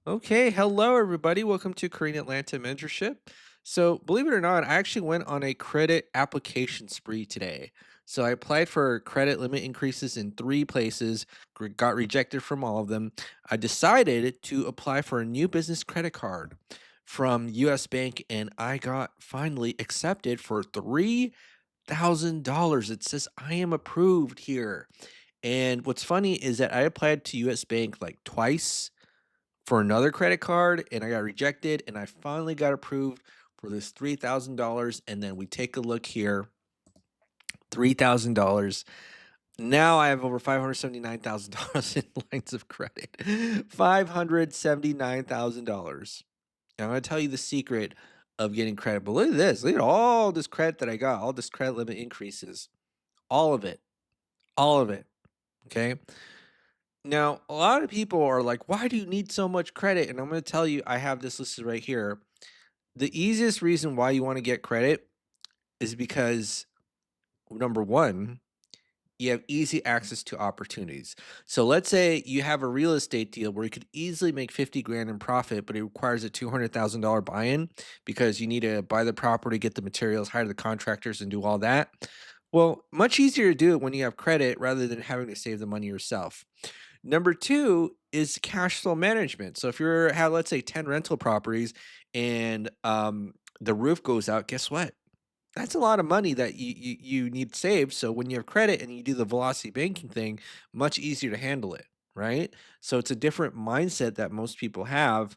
Okay, hello everybody. Welcome to Korean Atlanta Mentorship. So, believe it or not, I actually went on a credit application spree today. So, I applied for credit limit increases in three places, got rejected from all of them. I decided to apply for a new business credit card from US Bank, and I got finally accepted for $3,000. It says I am approved here. And what's funny is that I applied to US Bank like twice for another credit card and I got rejected and I finally got approved for this $3,000. And then we take a look here, $3,000. Now I have over $579,000 in lines of credit. $579,000. And I'm going to tell you the secret of getting credit. But look at this. Look at all this credit that I got, all this credit limit increases. All of it. All of it. Okay. Now, a lot of people are like, why do you need so much credit? And I'm going to tell you, I have this listed right here. The easiest reason why you want to get credit is because number one, you have easy access to opportunities. So let's say you have a real estate deal where you could easily make 50 grand in profit, but it requires a $200,000 buy-in because you need to buy the property, get the materials, hire the contractors, and do all that. Well, much easier to do it when you have credit rather than having to save the money yourself. Number 2 is cash flow management. So if you're have, let's say, 10 rental properties and, the roof goes out, guess what? That's a lot of money that you need saved, so when you have credit and you do the velocity banking thing, much easier to handle it, right? So it's a different mindset that most people have,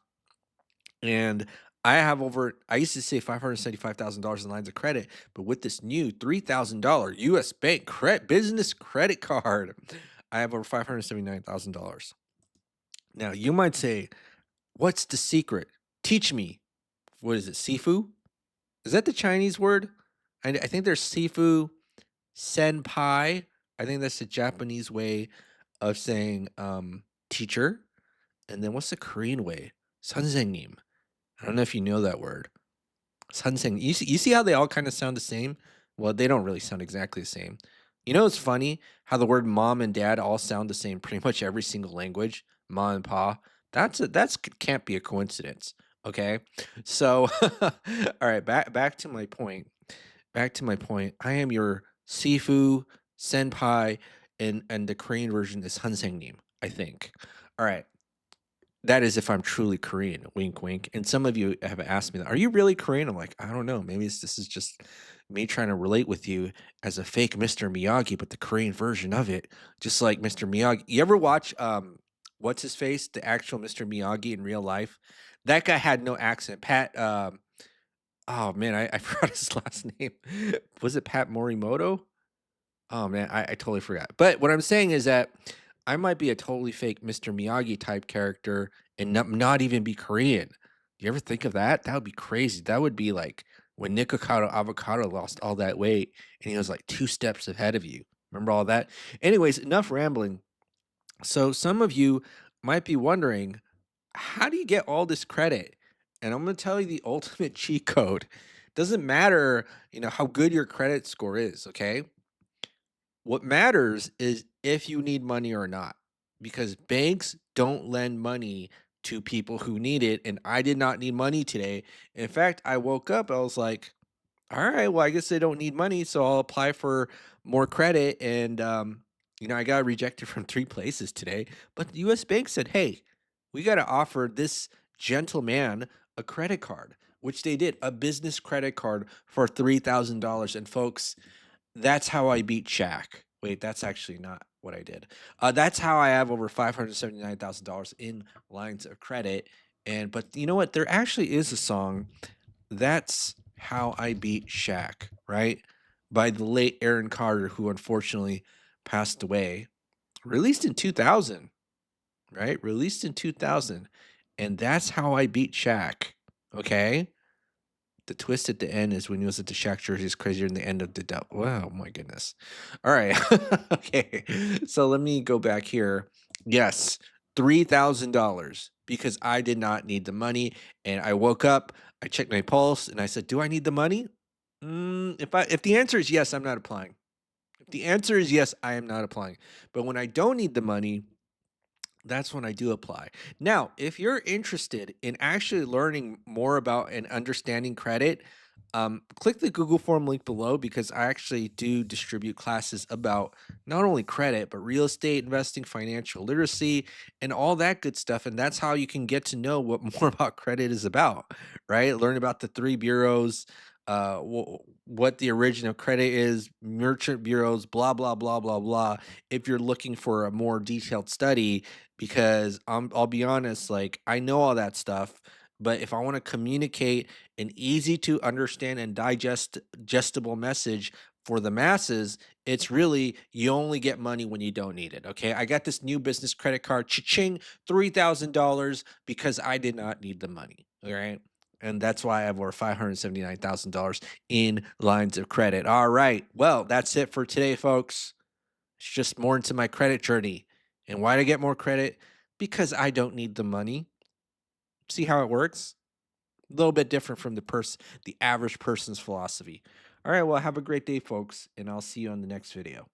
and I used to say $575,000 in lines of credit, but with this new $3,000 US Bank business credit card, I have over $579,000. Now, you might say, "What's the secret? Teach me." What is it, Sifu? Is that the Chinese word? I think there's Sifu, Senpai. I think that's the Japanese way of saying, teacher. And then what's the Korean way? 선생님. I don't know if you know that word. Sanseng. You see how they all kind of sound the same? Well, they don't really sound exactly the same. You know, it's funny how the word mom and dad all sound the same pretty much every single language. Ma and pa. Can't be a coincidence. Okay, so all right, back to my point. Back to my point. I am your Sifu senpai, and the Korean version is Hansengnim. I think. All right. That is if I'm truly Korean, wink, wink. And some of you have asked me that, "Are you really Korean?" I'm like, "I don't know. Maybe this is just me trying to relate with you as a fake Mr. Miyagi, but the Korean version of it, just like Mr. Miyagi." You ever watch what's his face, the actual Mr. Miyagi in real life? That guy had no accent. Oh man, I forgot his last name. Was it Pat Morimoto? Oh man, I totally forgot. But what I'm saying is that I might be a totally fake Mr. Miyagi type character and not even be Korean. You ever think of that? That would be crazy. That would be like when Nikocado Avocado lost all that weight and he was like two steps ahead of you. Remember all that? Anyways, enough rambling. So some of you might be wondering, how do you get all this credit? And I'm going to tell you the ultimate cheat code. Doesn't matter, how good your credit score is, okay? What matters is if you need money or not, because banks don't lend money to people who need it. And I did not need money today. In fact, I woke up, I was like, all right, well, I guess they don't need money. So I'll apply for more credit. And, I got rejected from three places today. But the US Bank said, hey, we got to offer this gentleman a credit card, which they did, a business credit card for $3,000. And folks, that's how I beat Shaq. Wait, that's actually not what I did. That's how I have over $579,000 in lines of credit. But you know what? There actually is a song. That's how I beat Shaq, right? By the late Aaron Carter, who unfortunately passed away. Released in 2000, right? Released in 2000. And that's how I beat Shaq. Okay. The twist at the end is when he was at the Shaq jersey is crazier than the end of the doubt. Wow, my goodness. All right. Okay. So let me go back here. Yes, $3,000 because I did not need the money. And I woke up, I checked my pulse, and I said, do I need the money? If the answer is yes, I'm not applying. If the answer is yes, I am not applying. But when I don't need the money, That's when I do apply. Now, if you're interested in actually learning more about and understanding credit, click the Google form link below because I actually do distribute classes about not only credit, but real estate investing, financial literacy, and all that good stuff. And that's how you can get to know what more about credit is about, right? Learn about the three bureaus, what the origin of credit is, merchant bureaus, blah, blah, blah, blah, blah. If you're looking for a more detailed study, because I'll be honest, like I know all that stuff, but if I want to communicate an easy to understand and digestible message for the masses, it's really you only get money when you don't need it. Okay. I got this new business credit card, cha-ching, $3,000 because I did not need the money. All right. And that's why I have over $579,000 in lines of credit. All right. Well, that's it for today, folks. It's just more into my credit journey. And why do I get more credit? Because I don't need the money. See how it works? A little bit different from the average person's philosophy. All right, well, have a great day, folks, and I'll see you on the next video.